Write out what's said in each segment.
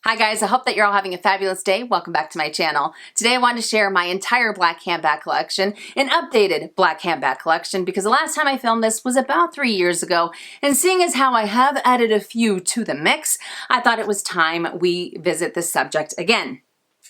Hi guys, I hope that you're all having a fabulous day. Welcome back to my channel. Today I wanted to share my entire black handbag collection, an updated black handbag collection, because the last time I filmed this was about 3 years ago, and seeing as how I have added a few to the mix, I thought it was time we visit this subject again.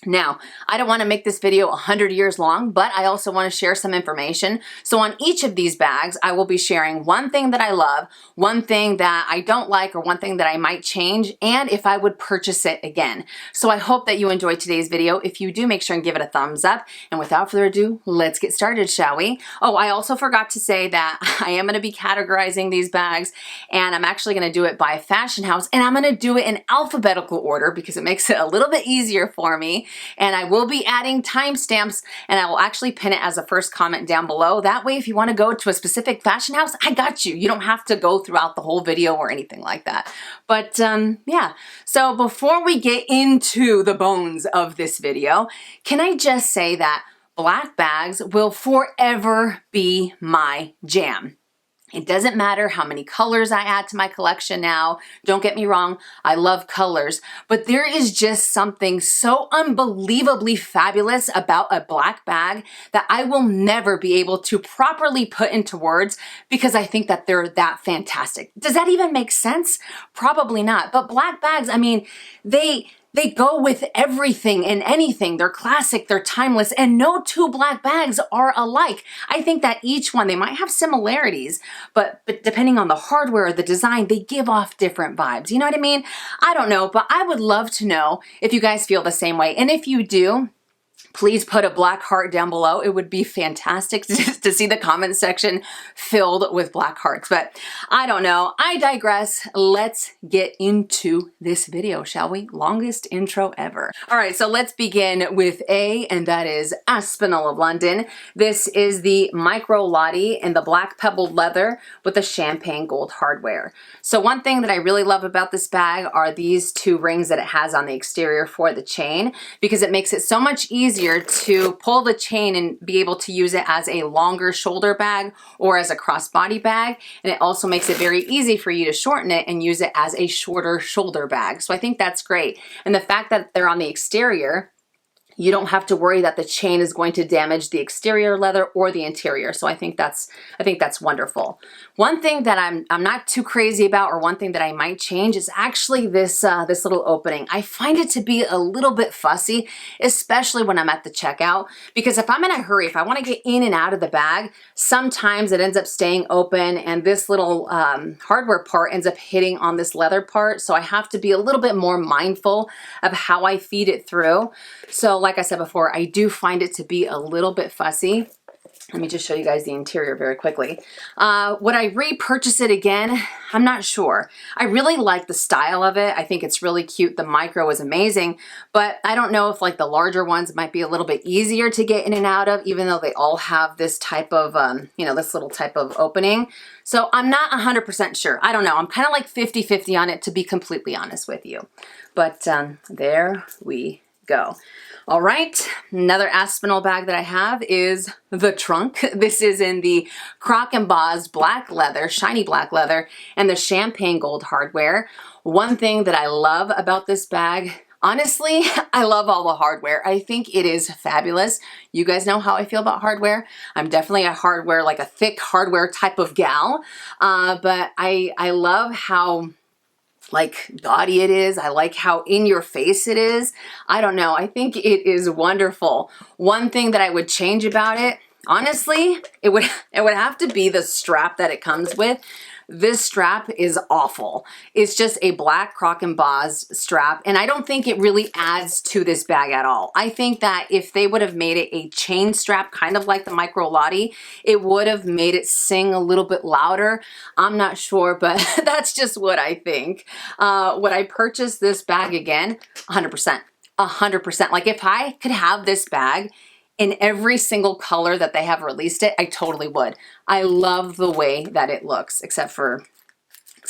Now, I don't want to make this video 100 years long, but I also want to share some information. So on each of these bags, I will be sharing one thing that I love, one thing that I don't like, or one thing that I might change, and if I would purchase it again. So I hope that you enjoyed today's video. If you do, make sure and give it a thumbs up. And without further ado, let's get started, shall we? Oh, I also forgot to say that I am going to be categorizing these bags, and I'm actually going to do it by fashion house, and I'm going to do it in alphabetical order because it makes it a little bit easier for me. And I will be adding timestamps, and I will actually pin it as a first comment down below. That way, if you want to go to a specific fashion house, I got you. You don't have to go throughout the whole video or anything like that. But yeah, so before we get into the bones of this video, can I just say that black bags will forever be my jam. It doesn't matter how many colors I add to my collection now. Don't get me wrong, I love colors, but there is just something so unbelievably fabulous about a black bag that I will never be able to properly put into words because I think that they're that fantastic. Does that even make sense? Probably not, but black bags, I mean, they go with everything and anything. They're classic, they're timeless, and no two black bags are alike. I think that each one, they might have similarities, but depending on the hardware or the design, they give off different vibes. You know what I mean? I don't know, but I would love to know if you guys feel the same way. And if you do, please put a black heart down below. It would be fantastic to see the comment section filled with black hearts, but I don't know. I digress. Let's get into this video, shall we? Longest intro ever. All right, so let's begin with A, and that is Aspinal of London. This is the micro LOTTIE in the black pebbled leather with the champagne gold hardware. So one thing that I really love about this bag are these two rings that it has on the exterior for the chain, because it makes it so much easier to pull the chain and be able to use it as a longer shoulder bag or as a crossbody bag. And it also makes it very easy for you to shorten it and use it as a shorter shoulder bag. So I think that's great. And the fact that they're on the exterior, you don't have to worry that the chain is going to damage the exterior leather or the interior. So I think that's wonderful. One thing that I'm not too crazy about, or one thing that I might change, is actually this this little opening. I find it to be a little bit fussy, especially when I'm at the checkout, because if I'm in a hurry, if I want to get in and out of the bag, sometimes it ends up staying open, and this little hardware part ends up hitting on this leather part. So I have to be a little bit more mindful of how I feed it through. So like I said before, I do find it to be a little bit fussy. Let me just show you guys the interior very quickly. Would I repurchase it again? I'm not sure. I really like the style of it. I think it's really cute. The micro is amazing, but I don't know if like the larger ones might be a little bit easier to get in and out of, even though they all have this type of, you know, this little type of opening. So I'm not 100% sure. I don't know. I'm kind of like 50-50 on it, to be completely honest with you. But there we go. All right, another Aspinal bag that I have is the trunk. This is in the croc embossed black leather, shiny black leather, and the champagne gold hardware. One thing that I love about this bag, honestly, I love all the hardware. I think it is fabulous. You guys know how I feel about hardware. I'm definitely a hardware, like a thick hardware type of gal, but I love how like gaudy it is. I like how in your face it is. I don't know. I think it is wonderful. One thing that I would change about it, honestly, it would have to be the strap that it comes with. This strap is awful. It's just a black croc embossed strap, and I don't think it really adds to this bag at all. I think that if they would have made it a chain strap, kind of like the micro LOTTIE, it would have made it sing a little bit louder. I'm not sure, but that's just what I think. Would I purchase this bag again? 100%. 100%. Like if I could have this bag in every single color that they have released it, I totally would. I love the way that it looks, except for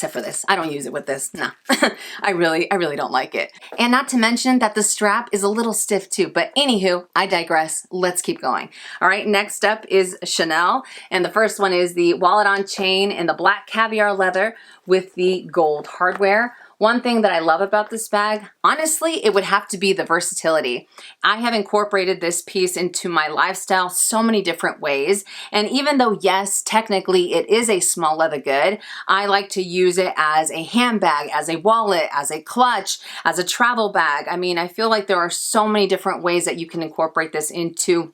this. I don't use it with this. No, I really don't like it. And not to mention that the strap is a little stiff too, but anywho, I digress. Let's keep going. All right, next up is Chanel. And the first one is the wallet on chain in the black caviar leather with the gold hardware. One thing that I love about this bag, honestly, it would have to be the versatility. I have incorporated this piece into my lifestyle so many different ways. And even though, yes, technically it is a small leather good, I like to use it as a handbag, as a wallet, as a clutch, as a travel bag. I mean, I feel like there are so many different ways that you can incorporate this into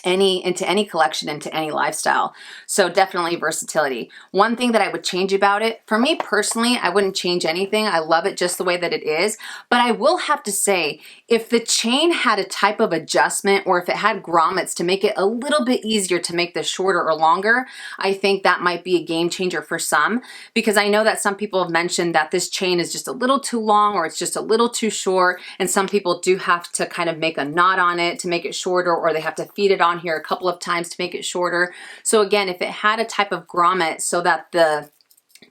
any collection, into any lifestyle. So definitely versatility. One thing that I would change about it, for me personally, I wouldn't change anything. I love it just the way that it is. But I will have to say, if the chain had a type of adjustment, or if it had grommets to make it a little bit easier to make this shorter or longer, I think that might be a game changer for some, because I know that some people have mentioned that this chain is just a little too long, or it's just a little too short, and some people do have to kind of make a knot on it to make it shorter, or they have to feed it on here a couple of times to make it shorter. So again, if it had a type of grommet so that the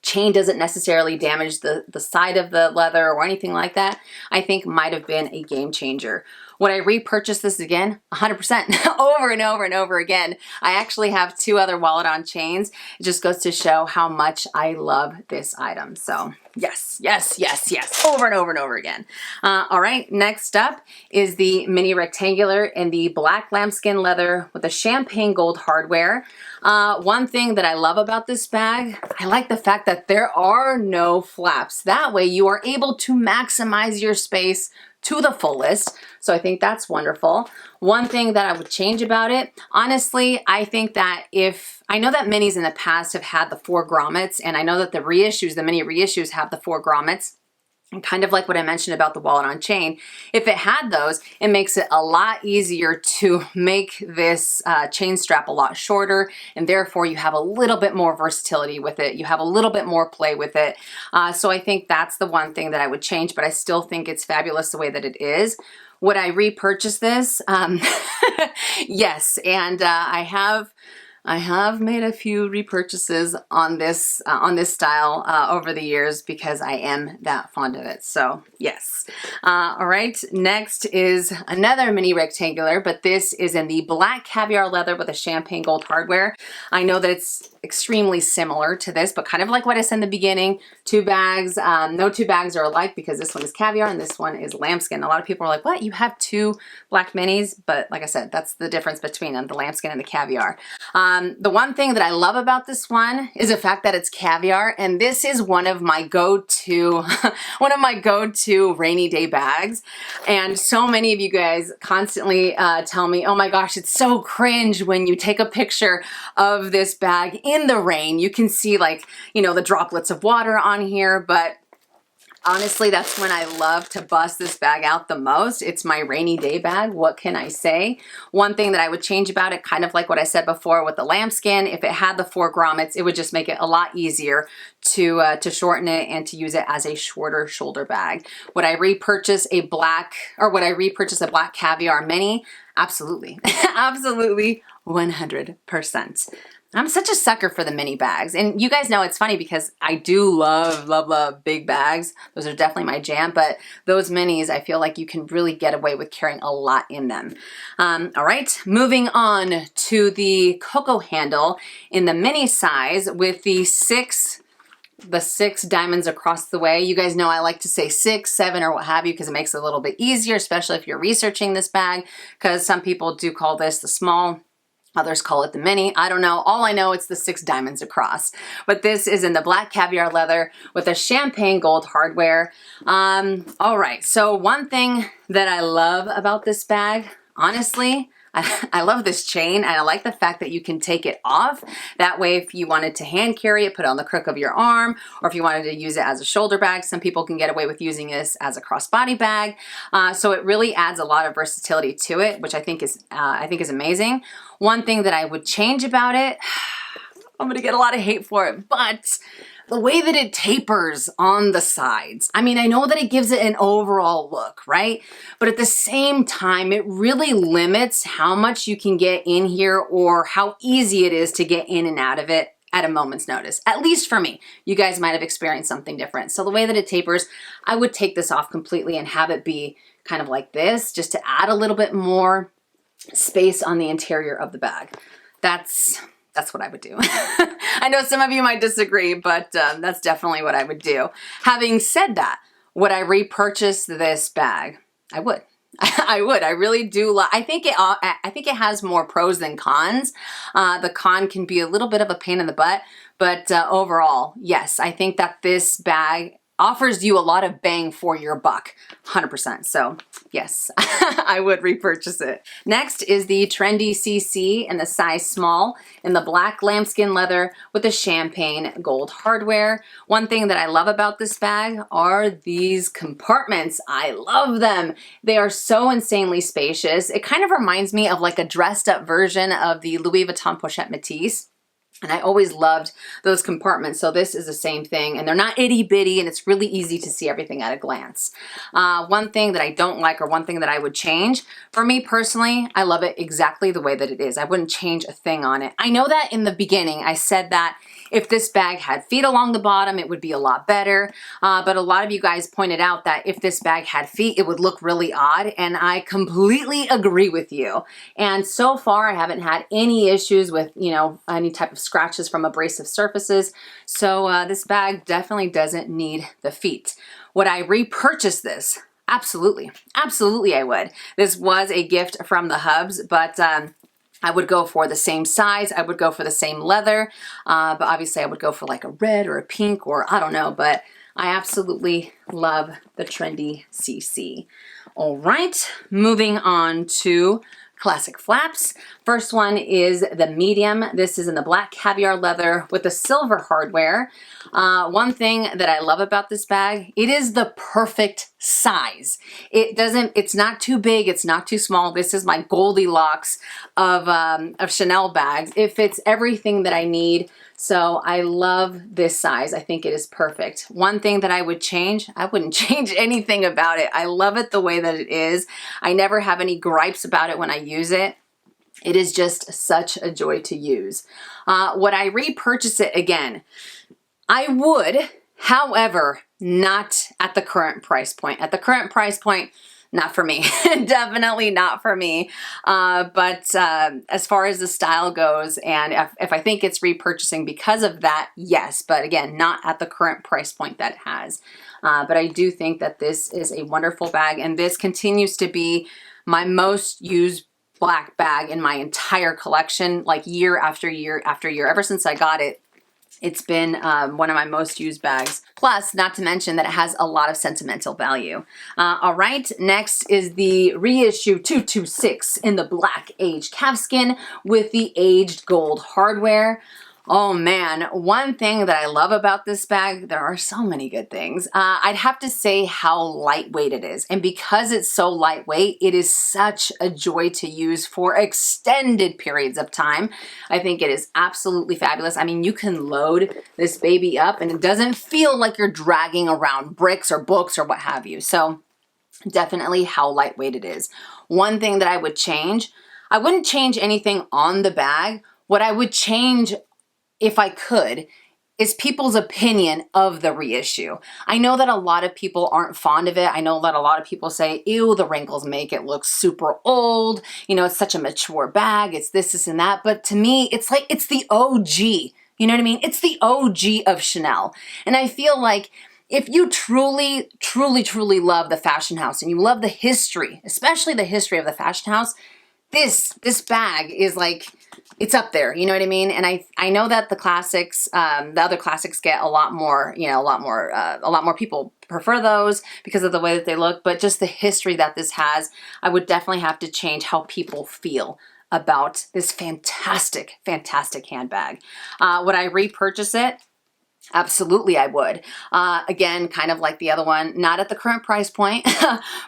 chain doesn't necessarily damage the side of the leather or anything like that, I think might have been a game changer. Would I repurchase this again? 100%, over and over and over again. I actually have 2 other wallet on chains. It just goes to show how much I love this item. So yes, yes, yes, yes, over and over and over again. All right, next up is the mini rectangular in the black lambskin leather with the champagne gold hardware. One thing that I love about this bag, I like the fact that there are no flaps. That way you are able to maximize your space to the fullest. So I think that's wonderful. One thing that I would change about it, honestly, I think that I know that minis in the past have had the 4 grommets, and I know that the reissues, the mini reissues have the 4 grommets. And kind of like what I mentioned about the wallet on chain, if it had those, it makes it a lot easier to make this chain strap a lot shorter, and therefore you have a little bit more versatility with it. You have a little bit more play with it. So I think that's the one thing that I would change, but I still think it's fabulous the way that it is. Would I repurchase this? Yes, and I have made a few repurchases on this style over the years because I am that fond of it. So yes. All right. Next is another mini rectangular, but this is in the black caviar leather with a champagne gold hardware. I know that it's extremely similar to this, but kind of like what I said in the beginning, 2 bags. No 2 bags are alike because this one is caviar and this one is lambskin. A lot of people are like, what? You have 2 black minis? But like I said, that's the difference between them, the lambskin and the caviar. The one thing that I love about this one is the fact that it's caviar, and this is one of my go-to rainy day bags. And so many of you guys constantly tell me, oh my gosh, it's so cringe when you take a picture of this bag in the rain. You can see, like, you know, the droplets of water on here, but honestly, that's when I love to bust this bag out the most. It's my rainy day bag. What can I say? One thing that I would change about it, kind of like what I said before with the lambskin, if it had the 4 grommets, it would just make it a lot easier to shorten it and to use it as a shorter shoulder bag. Would I repurchase a black caviar mini? Absolutely. Absolutely, 100%. I'm such a sucker for the mini bags. And you guys know it's funny because I do love, love, love big bags. Those are definitely my jam, but those minis, I feel like you can really get away with carrying a lot in them. All right, moving on to the COCO handle in the mini size with the 6 diamonds across the way. You guys know I like to say 6, 7, or what have you because it makes it a little bit easier, especially if you're researching this bag, because some people do call this the small. Others call it the mini. I don't know. All I know, it's the 6 diamonds across. But this is in the black caviar leather with a champagne gold hardware. All right. So one thing that I love about this bag, honestly, I love this chain, and I like the fact that you can take it off. That way, if you wanted to hand carry it, put it on the crook of your arm, or if you wanted to use it as a shoulder bag, some people can get away with using this as a crossbody bag. So it really adds a lot of versatility to it, which I think is amazing. One thing that I would change about it, I'm gonna get a lot of hate for it, but the way that it tapers on the sides. I mean, I know that it gives it an overall look, right? But at the same time, it really limits how much you can get in here or how easy it is to get in and out of it at a moment's notice. At least for me. You guys might have experienced something different. So the way that it tapers, I would take this off completely and have it be kind of like this, just to add a little bit more space on the interior of the bag. That's That's what I would do. I know some of you might disagree, but that's definitely what I would do. Having said that, would I repurchase this bag? I would. I would. I really do. I think it has more pros than cons. The con can be a little bit of a pain in the butt, but overall, yes, I think that this bag offers you a lot of bang for your buck, 100%. So yes, I would repurchase it. Next is the Trendy CC in the size small in the black lambskin leather with the champagne gold hardware. One thing that I love about this bag are these compartments. I love them. They are so insanely spacious. It kind of reminds me of like a dressed up version of the Louis Vuitton Pochette Métis. And I always loved those compartments. So this is the same thing. And they're not itty bitty and it's really easy to see everything at a glance. One thing that I don't like, or one thing that I would change, for me personally, I love it exactly the way that it is. I wouldn't change a thing on it. I know that in the beginning I said that if this bag had feet along the bottom, it would be a lot better. But a lot of you guys pointed out that if this bag had feet, it would look really odd. And I completely agree with you. And so far, I haven't had any issues with, you know, any type of scratches from abrasive surfaces. So this bag definitely doesn't need the feet. Would I repurchase this? Absolutely. Absolutely, I would. This was a gift from the Hubs, but I would go for the same size. I would go for the same leather, but obviously I would go for like a red or a pink or I don't know, but I absolutely love the Trendy CC. All right, moving on to classic flaps. First one is the medium. This is in the black caviar leather with the silver hardware. One thing that I love about this bag, it is the perfect size. It's not too big, it's not too small. This is my Goldilocks of Chanel bags. It fits everything that I need. So I love this size. I think it is perfect. One thing that I would change, I wouldn't change anything about it. I love it the way that it is. I never have any gripes about it when I use it. It is just such a joy to use. Would I repurchase it again? I would, however, not at the current price point. At the current price point, not for me. Definitely not for me. But as far as the style goes, and if I think it's repurchasing because of that, yes. But again, not at the current price point that it has. But I do think that this is a wonderful bag, and this continues to be my most used black bag in my entire collection, like year after year after year. Ever since I got it, it's been one of my most used bags. Plus, not to mention that it has a lot of sentimental value. All right, next is the reissue 226 in the black aged calfskin with the aged gold hardware. Oh man, one thing that I love about this bag, there are so many good things. I'd have to say how lightweight it is. And because it's so lightweight, it is such a joy to use for extended periods of time. I think it is absolutely fabulous. I mean, you can load this baby up and it doesn't feel like you're dragging around bricks or books or what have you. So definitely how lightweight it is. One thing that I would change, I wouldn't change anything on the bag. What I would change, if I could, is people's opinion of the reissue. I know that a lot of people aren't fond of it. I know that a lot of people say, ew, the wrinkles make it look super old. You know, it's such a mature bag. It's this and that. But to me, it's like, it's the OG. You know what I mean? It's the OG of Chanel. And I feel like if you truly, truly, truly love the fashion house and you love the history, especially the history of the fashion house, this bag is like, it's up there, you know what I mean? And I know that the classics, the other classics get a lot more, you know, a lot more people prefer those because of the way that they look, but just the history that this has, I would definitely have to change how people feel about this fantastic, fantastic handbag. Would I repurchase it? Absolutely, I would. Again, kind of like the other one, not at the current price point,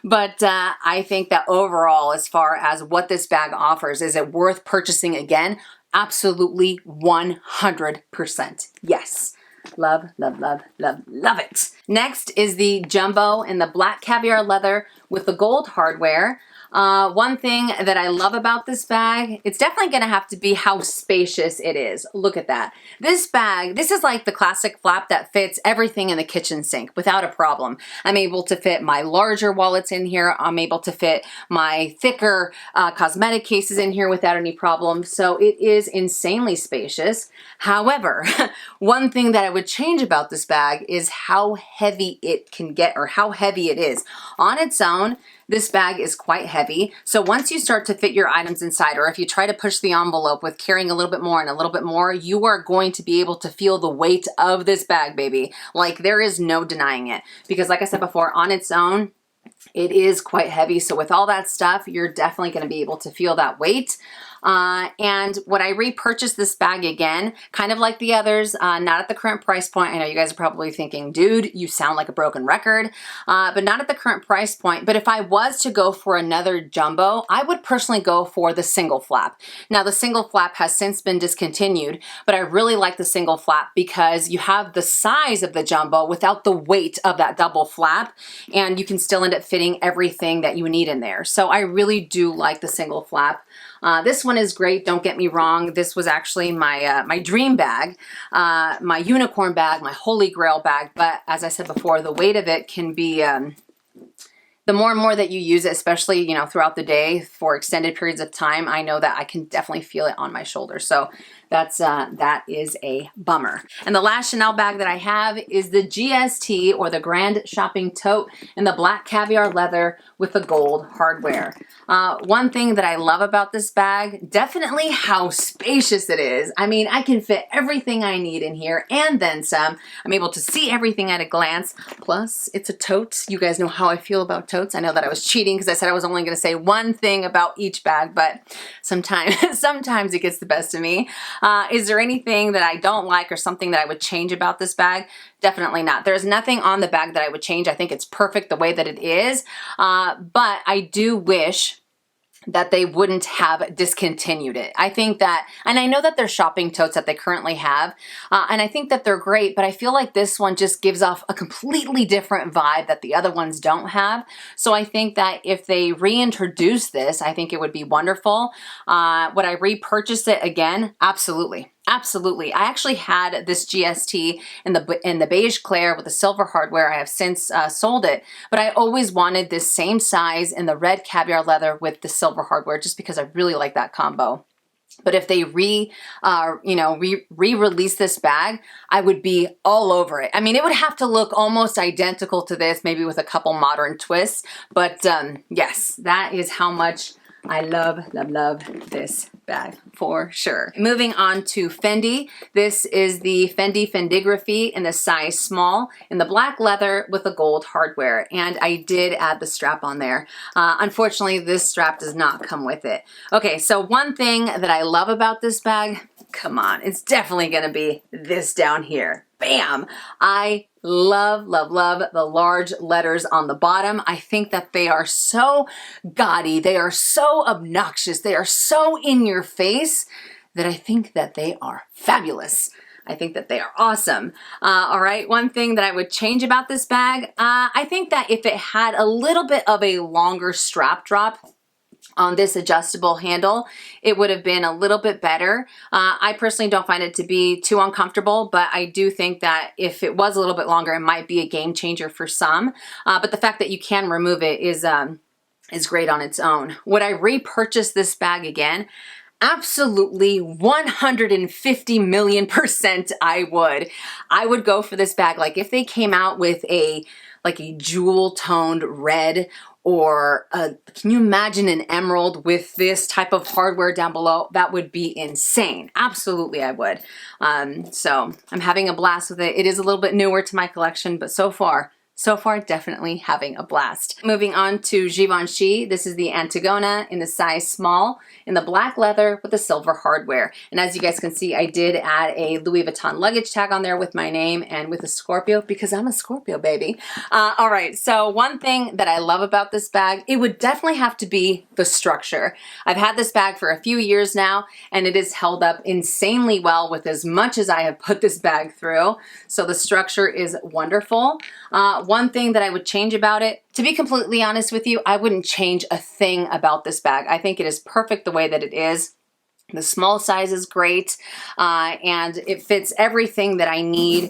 but I think that overall, as far as what this bag offers, is it worth purchasing again? Absolutely, 100%. Yes. Love, love, love, love, love it. Next is the jumbo in the black caviar leather with the gold hardware. One thing that I love about this bag, it's definitely going to have to be how spacious it is. Look at that. This bag, this is like the classic flap that fits everything in the kitchen sink without a problem. I'm able to fit my larger wallets in here. I'm able to fit my thicker cosmetic cases in here without any problem. So it is insanely spacious. However, one thing that I would change about this bag is how heavy it can get, or how heavy it is. On its own, this bag is quite heavy. So once you start to fit your items inside, or if you try to push the envelope with carrying a little bit more and a little bit more, you are going to be able to feel the weight of this bag, baby. Like, there is no denying it. Because like I said before, on its own, it is quite heavy. So with all that stuff, you're definitely going to be able to feel that weight. And would I repurchase this bag again? Kind of like the others, not at the current price point. I know you guys are probably thinking, dude, you sound like a broken record, but not at the current price point. But if I was to go for another jumbo, I would personally go for the single flap. Now, the single flap has since been discontinued, but I really like the single flap because you have the size of the jumbo without the weight of that double flap, and you can still end up fitting everything that you need in there. So I really do like the single flap. This one is great, don't get me wrong. This was actually my my dream bag, my unicorn bag, my holy grail bag. But as I said before, the weight of it can be, the more and more that you use it, especially, you know, throughout the day for extended periods of time, I know that I can definitely feel it on my shoulder. So that's that is a bummer. And the last Chanel bag that I have is the GST, or the Grand Shopping Tote, in the black caviar leather with the gold hardware. One thing that I love about this bag, definitely how spacious it is. I mean, I can fit everything I need in here and then some. I'm able to see everything at a glance. Plus, it's a tote. You guys know how I feel about totes. I know that I was cheating because I said I was only going to say one thing about each bag, but sometimes it gets the best of me. Is there anything that I don't like or something that I would change about this bag? Definitely not. There's nothing on the bag that I would change. I think it's perfect the way that it is. But I do wish that they wouldn't have discontinued it. I think that, and I know that they're shopping totes that they currently have, and I think that they're great, but I feel like this one just gives off a completely different vibe that the other ones don't have. So I think that if they reintroduce this, I think it would be wonderful. Would I repurchase it again? Absolutely. Absolutely. I actually had this GST in the beige clair with the silver hardware. I have since sold it, but I always wanted this same size in the red caviar leather with the silver hardware, just because I really like that combo. But if they re-release this bag, I would be all over it. I mean, it would have to look almost identical to this, maybe with a couple modern twists. But yes, that is how much I love this bag for sure. Moving on to Fendi. This is the Fendi Fendigraphy in the size small in the black leather with the gold hardware. And I did add the strap on there. Unfortunately, this strap does not come with it. Okay, so one thing that I love about this bag, come on, it's definitely gonna be this down here. Bam! I love the large letters on the bottom. I think that they are so gaudy, they are so obnoxious, they are so in your face that I think that they are fabulous. I think that they are awesome. All right, one thing that I would change about this bag, I think that if it had a little bit of a longer strap drop on this adjustable handle, it would have been a little bit better. I personally don't find it to be too uncomfortable, but I do think that if it was a little bit longer, it might be a game changer for some. But the fact that you can remove it is great on its own. Would I repurchase this bag again? Absolutely 150 million% I would. I would go for this bag. Like if they came out with a jewel toned red, or can you imagine an emerald with this type of hardware down below? That would be insane. Absolutely, I would. So I'm having a blast with it. It is a little bit newer to my collection, but so far, definitely having a blast. Moving on to Givenchy. This is the Antigona in the size small in the black leather with the silver hardware. And as you guys can see, I did add a Louis Vuitton luggage tag on there with my name and with a Scorpio, because I'm a Scorpio, baby. All right, so one thing that I love about this bag, it would definitely have to be the structure. I've had this bag for a few years now, and it is held up insanely well with as much as I have put this bag through. So the structure is wonderful. One thing that I would change about it, to be completely honest with you, I wouldn't change a thing about this bag. I think it is perfect the way that it is. The small size is great, and it fits everything that I need,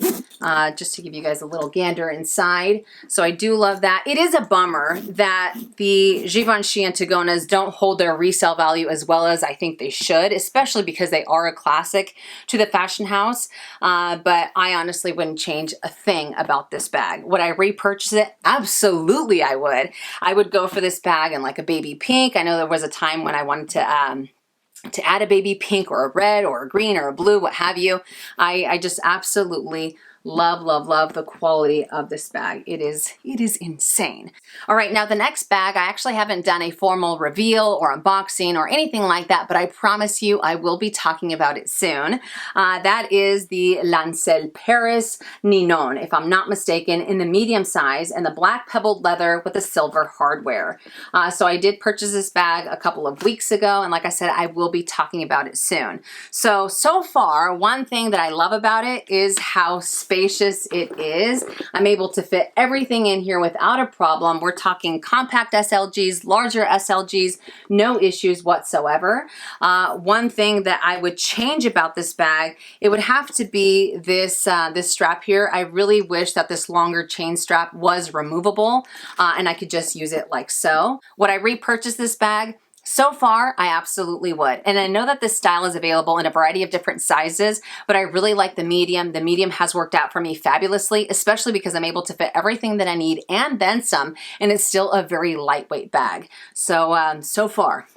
just to give you guys a little gander inside. So I do love that. It is a bummer that the Givenchy Antigonas don't hold their resale value as well as I think they should, especially because they are a classic to the fashion house, but I honestly wouldn't change a thing about this bag. Would I repurchase it? Absolutely I would. I would go for this bag in like a baby pink. I know there was a time when I wanted to add a baby pink or a red or a green or a blue, what have you. I just absolutely love, love, love the quality of this bag. It is insane. All right, now the next bag, I actually haven't done a formal reveal or unboxing or anything like that, but I promise you I will be talking about it soon. That is the Lancel Paris Ninon, if I'm not mistaken, in the medium size and the black pebbled leather with the silver hardware. So I did purchase this bag a couple of weeks ago, and like I said, I will be talking about it soon. So far, one thing that I love about it is how spacious it is. I'm able to fit everything in here without a problem. We're talking compact SLGs, larger SLGs, no issues whatsoever. One thing that I would change about this bag, it would have to be this this strap here. I really wish that this longer chain strap was removable, and I could just use it like so. Would I repurchase this bag? So far, I absolutely would. And I know that this style is available in a variety of different sizes, but I really like the medium. The medium has worked out for me fabulously, especially because I'm able to fit everything that I need and then some, and it's still a very lightweight bag. So, so far,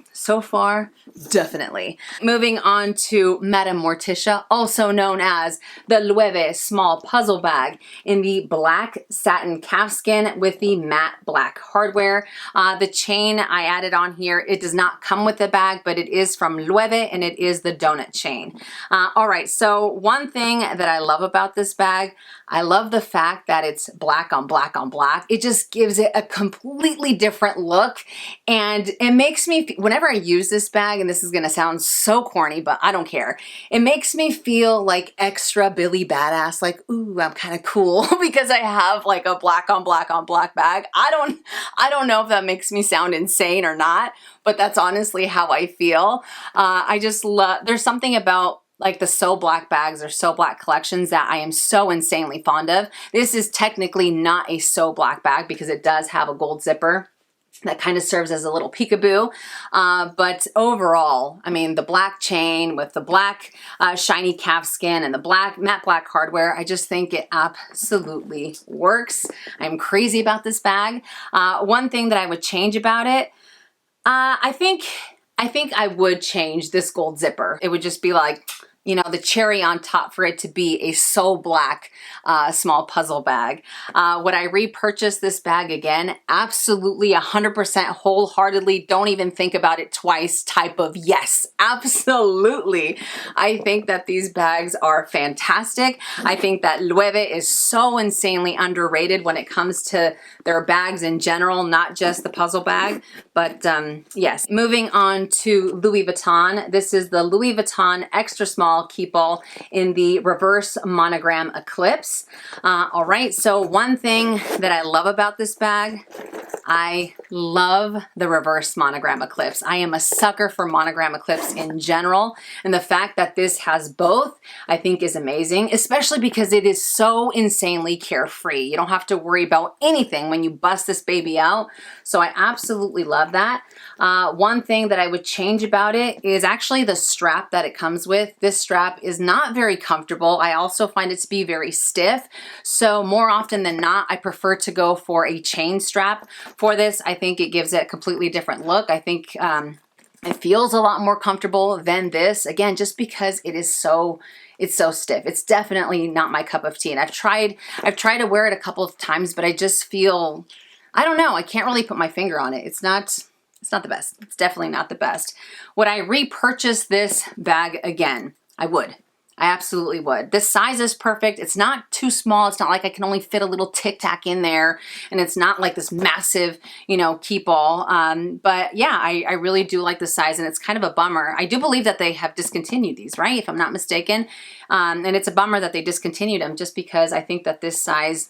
definitely. Moving on to Madame Morticia, also known as the Loewe small puzzle bag in the black satin calfskin with the matte black hardware. The chain I added on here, it does not come with the bag, but it is from Loewe and it is the donut chain. All right, so one thing that I love about this bag, I love the fact that it's black on black on black. It just gives it a completely different look, and it makes me, whenever I use this bag, and this is gonna sound so corny, but I don't care, it makes me feel like extra Billy Badass, like, ooh, I'm kind of cool because I have like a black on black on black bag. I don't know if that makes me sound insane or not, but that's honestly how I feel. I just love, there's something about like the So Black bags or So Black collections that I am so insanely fond of. This is technically not a So Black bag because it does have a gold zipper that kind of serves as a little peekaboo. But overall, I mean, the black chain with the black shiny calfskin and the black matte black hardware, I just think it absolutely works. I'm crazy about this bag. One thing that I would change about it, I think I would change this gold zipper. It would just be like, you know, the cherry on top for it to be a So Black small puzzle bag. Would I repurchase this bag again? Absolutely, 100% wholeheartedly, don't even think about it twice type of yes, absolutely. I think that these bags are fantastic. I think that Loewe is so insanely underrated when it comes to their bags in general, not just the puzzle bag, but yes. Moving on to Louis Vuitton. This is the Louis Vuitton extra small KEEPALL in the reverse monogram Eclipse. All right, so one thing that I love about this bag, I love the reverse monogram Eclipse. I am a sucker for monogram Eclipse in general, and the fact that this has both, I think is amazing, especially because it is so insanely carefree. You don't have to worry about anything when you bust this baby out, so I absolutely love that. One thing that I would change about it is actually the strap that it comes with. This strap is not very comfortable. I also find it to be very stiff. So more often than not, I prefer to go for a chain strap for this. I think it gives it a completely different look. I think it feels a lot more comfortable than this. Again, just because it is so, it's so stiff. It's definitely not my cup of tea. And I've tried to wear it a couple of times, but I just feel, I don't know, I can't really put my finger on it. It's not the best. It's definitely not the best. Would I repurchase this bag again? I would. I absolutely would. This size is perfect. It's not too small. It's not like I can only fit a little Tic Tac in there, and it's not like this massive, you know, KEEPALL. But yeah, I really do like the size, and it's kind of a bummer. I do believe that they have discontinued these, right? If I'm not mistaken. And it's a bummer that they discontinued them just because I think that this size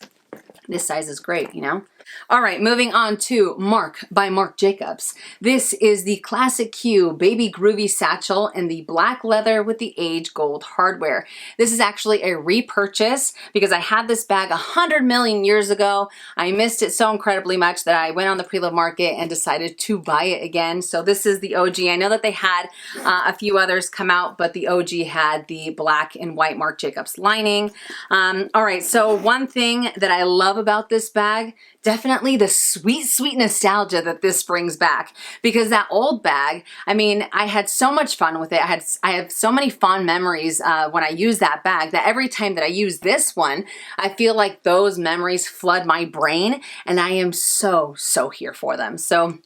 This size is great, you know? All right, moving on to MARC by Marc Jacobs. This is the Classic Q Baby Groovy Satchel in the black leather with the age gold hardware. This is actually a repurchase because I had this bag 100 million years ago. I missed it so incredibly much that I went on the preloved market and decided to buy it again. So this is the OG. I know that they had a few others come out, but the OG had the black and white Marc Jacobs lining. All right, so one thing that I love about this bag, definitely the sweet nostalgia that this brings back, because that old bag, I mean, I had so much fun with it. I have so many fond memories when I use that bag that every time that I use this one, I feel like those memories flood my brain, and I am so here for them. So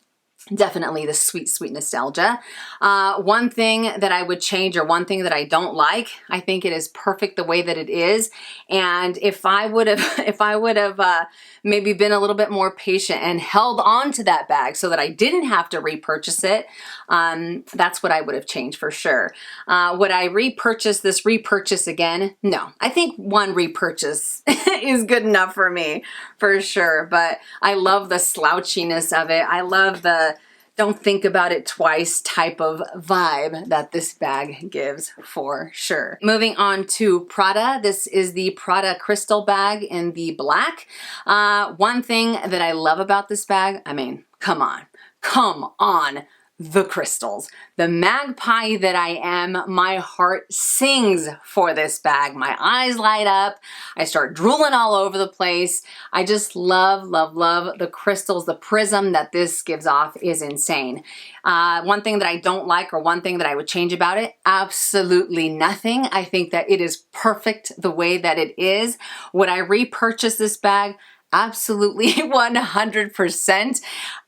definitely the sweet nostalgia. One thing that I would change, or one thing that I don't like, I think it is perfect the way that it is. And if I would have maybe been a little bit more patient and held on to that bag so that I didn't have to repurchase it, that's what I would have changed for sure. Would I repurchase this repurchase again? No. I think one repurchase is good enough for me, for sure. But I love the slouchiness of it. I love the don't think about it twice type of vibe that this bag gives, for sure. Moving on to Prada. This is the Prada crystal bag in the black. One thing that I love about this bag, I mean, come on. The crystals. The magpie that I am, my heart sings for this bag. My eyes light up. I start drooling all over the place. I just love the crystals. The prism that this gives off is insane. One thing that I don't like, or one thing that I would change about it, absolutely nothing. I think that it is perfect the way that it is. Would I repurchase this bag? Absolutely 100%.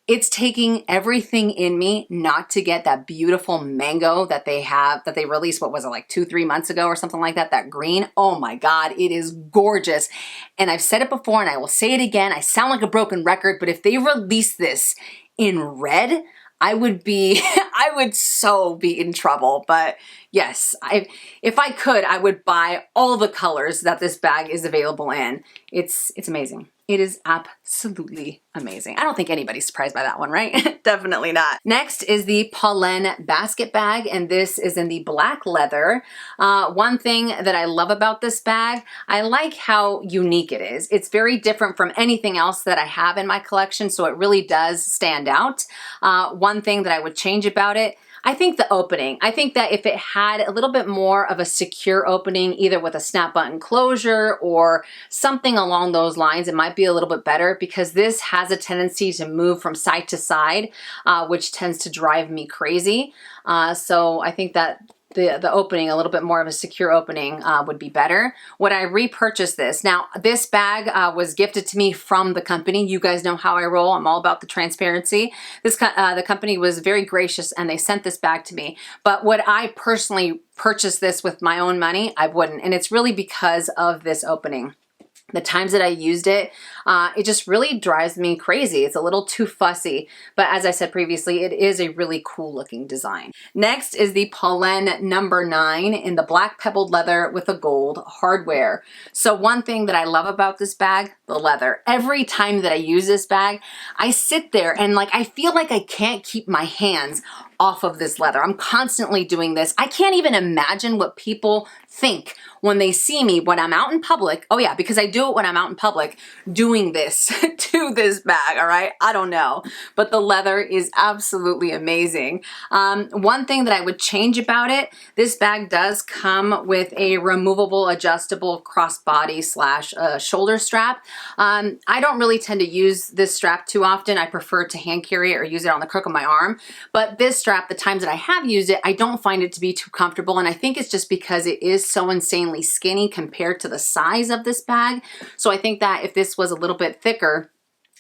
It's taking everything in me not to get that beautiful mango that they have, that they released, what was it, like 2-3 months ago or something like that, that green. Oh my God, it is gorgeous. And I've said it before and I will say it again. I sound like a broken record, but if they release this in red, I would so be in trouble. But yes, if I could, I would buy all the colors that this bag is available in. It's amazing. It is absolutely amazing. I don't think anybody's surprised by that one, right? Definitely not. Next is the Polene basket bag, and this is in the black leather. One thing that I love about this bag, I like how unique it is. It's very different from anything else that I have in my collection, so it really does stand out. One thing that I would change about it, I think the opening. I think that if it had a little bit more of a secure opening, either with a snap button closure or something along those lines, it might be a little bit better, because this has a tendency to move from side to side, which tends to drive me crazy. So I think that the opening, a little bit more of a secure opening would be better. Would I repurchase this? Now, this bag was gifted to me from the company. You guys know how I roll. I'm all about the transparency. The company was very gracious and they sent this bag to me. But would I personally purchase this with my own money? I wouldn't. And it's really because of this opening. The times that I used it, it just really drives me crazy. It's a little too fussy, but as I said previously, it is a really cool looking design. Next is the Polene number 9 in the black pebbled leather with a gold hardware. So one thing that I love about this bag, the leather. Every time that I use this bag, I sit there and I feel like I can't keep my hands off of this leather. I'm constantly doing this. I can't even imagine what people think when they see me when I'm out in public. Oh yeah, because I do it when I'm out in public doing this to this bag, all right? I don't know, but the leather is absolutely amazing. One thing that I would change about it, this bag does come with a removable adjustable crossbody / shoulder strap. I don't really tend to use this strap too often. I prefer to hand carry it or use it on the crook of my arm, but this strap, the times that I have used it, I don't find it to be too comfortable, and I think it's just because it is so insanely skinny compared to the size of this bag. So I think that if this was a little bit thicker,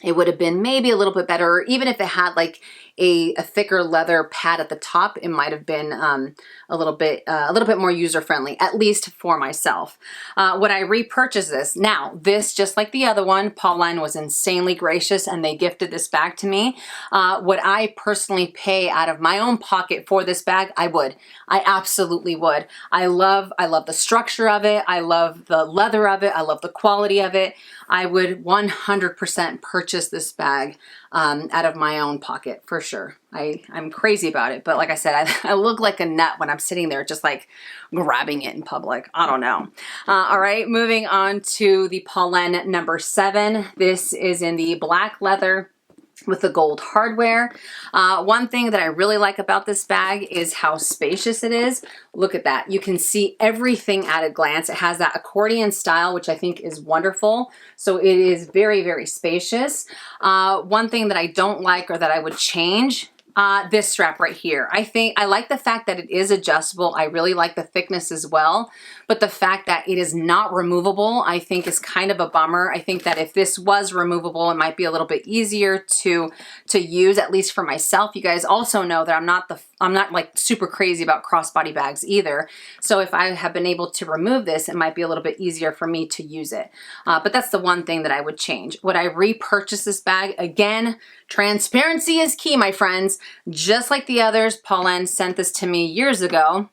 it would have been maybe a little bit better. Or even if it had like a thicker leather pad at the top, it might have been a little bit more user-friendly, at least for myself. Would I repurchase this? Now, this, just like the other one, Polene was insanely gracious and they gifted this bag to me. Would I personally pay out of my own pocket for this bag? I would. I absolutely would. I love the structure of it. I love the leather of it. I love the quality of it. I would 100% purchase this bag out of my own pocket for sure. I'm crazy about it, but like I said, I look like a nut when I'm sitting there just like grabbing it in public. I don't know. All right, moving on to the Polene number 7. This is in the black leather with the gold hardware. One thing that I really like about this bag is how spacious it is. Look at that. You can see everything at a glance. It has that accordion style, which I think is wonderful. So it is very, very spacious. One thing that I don't like or that I would change, this strap right here. I like the fact that it is adjustable. I really like the thickness as well, but the fact that it is not removable, I think is kind of a bummer. I think that if this was removable, it might be a little bit easier to use, at least for myself. You guys also know that I'm not like super crazy about crossbody bags either. So if I have been able to remove this, it might be a little bit easier for me to use it. But that's the one thing that I would change. Would I repurchase this bag? Again, transparency is key, my friends. Just like the others, Polene sent this to me years ago.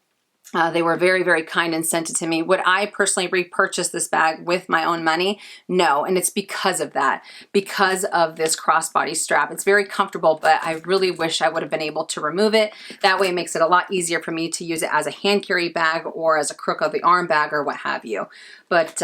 They were very, very kind and sent it to me. Would I personally repurchase this bag with my own money? No, and it's because of that, because of this crossbody strap. It's very comfortable, but I really wish I would have been able to remove it. That way it makes it a lot easier for me to use it as a hand carry bag or as a crook of the arm bag or what have you. But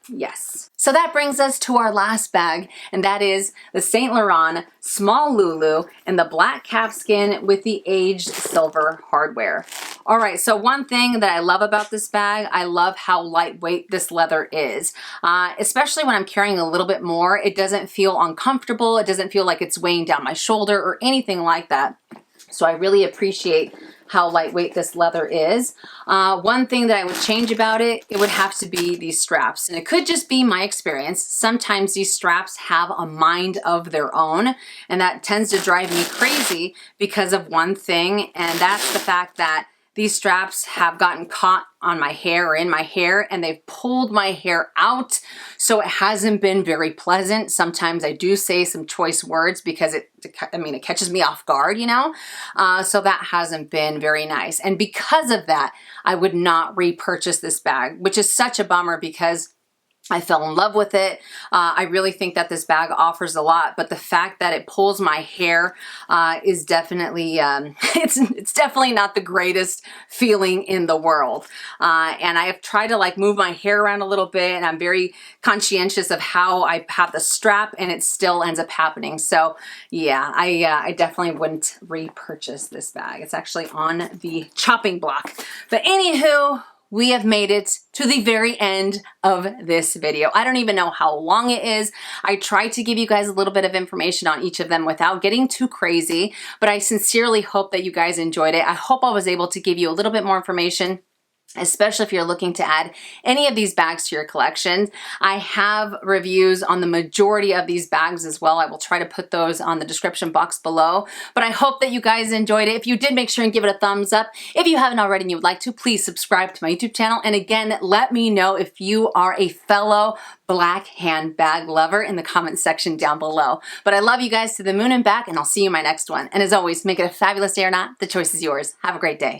yes. So that brings us to our last bag, and that is the Saint Laurent Small Lulu in the black calfskin with the aged silver hardware. All right, so one thing that I love about this bag, I love how lightweight this leather is. Especially when I'm carrying a little bit more, it doesn't feel uncomfortable. It doesn't feel like it's weighing down my shoulder or anything like that. So I really appreciate how lightweight this leather is. One thing that I would change about it, it would have to be these straps. And it could just be my experience. Sometimes these straps have a mind of their own, and that tends to drive me crazy because of one thing, and that's the fact that these straps have gotten caught on my hair or in my hair, and they've pulled my hair out. So it hasn't been very pleasant. Sometimes I do say some choice words because it catches me off guard, you know? So that hasn't been very nice. And because of that, I would not repurchase this bag, which is such a bummer because I fell in love with it. I really think that this bag offers a lot, but the fact that it pulls my hair is definitely, it's definitely not the greatest feeling in the world. And I have tried to like move my hair around a little bit, and I'm very conscientious of how I have the strap, and it still ends up happening. So yeah, I definitely wouldn't repurchase this bag. It's actually on the chopping block. But anywho, we have made it to the very end of this video. I don't even know how long it is. I tried to give you guys a little bit of information on each of them without getting too crazy, but I sincerely hope that you guys enjoyed it. I hope I was able to give you a little bit more information, especially if you're looking to add any of these bags to your collection. I have reviews on the majority of these bags as well. I will try to put those on the description box below, but I hope that you guys enjoyed it. If you did, make sure and give it a thumbs up. If you haven't already and you would like to, please subscribe to my YouTube channel. And again, let me know if you are a fellow black handbag lover in the comment section down below. But I love you guys to the moon and back, and I'll see you in my next one. And as always, make it a fabulous day or not, the choice is yours. Have a great day.